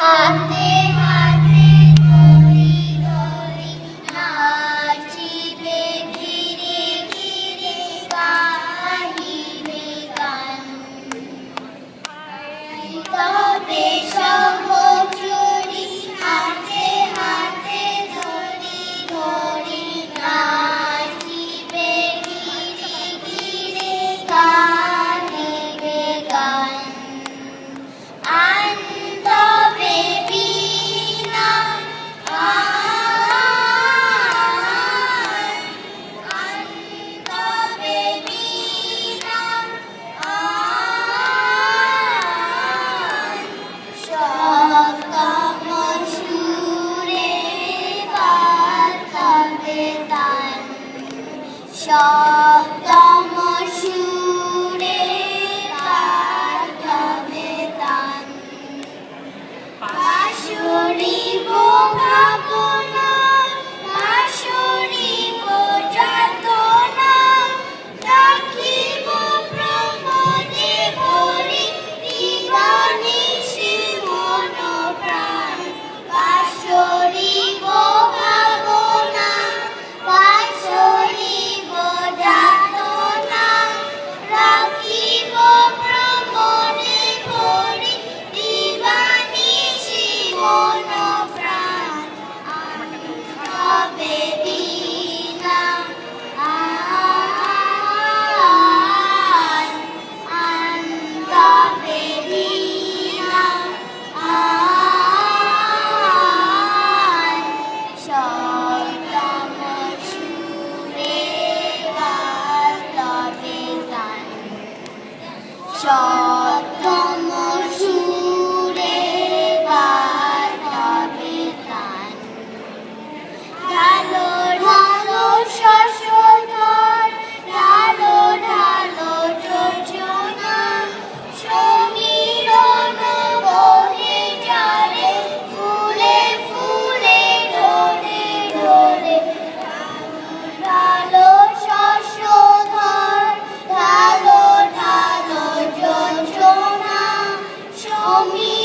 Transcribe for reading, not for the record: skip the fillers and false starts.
হাতে হাতে ধরি ধরি নাচিবে ঘিরে ঘিরে গাহিবে গান। তবে সহচরী হাতে হাতে ধরি ধরি নাচিবে ঘিরে ঘিরে গাহিবে গান। আনন্দবে বীণা আনন্দবে বীণা সপ্তম সুরে বাতাবে তান। সপ্তম সুরে বাতাবে তান। পাশরিব ভাবনা পাশরিব যাতনা রাখিব প্রমোদে ভরি দিবানিশি মন প্রাণ। পাশরিব ভাবনা পাশরিব যাতনা রাখিব প্রমোদে ভরি দিবানিশি মন প্রাণ। আনন্দবে বীণা আনন্দবে বীণা সপ্তম সুরে বাতাবে গান। সপ্তম সুরে বাতাবে গান। ঢালো ঢালো শশধর ঢালো ঢালো যোজনা সমীরণ বহে যারে ফুলে ফুলে ঢলে ঢলে। ঢালো শশধর ঢালো ঢালো যোজনা সমীরণ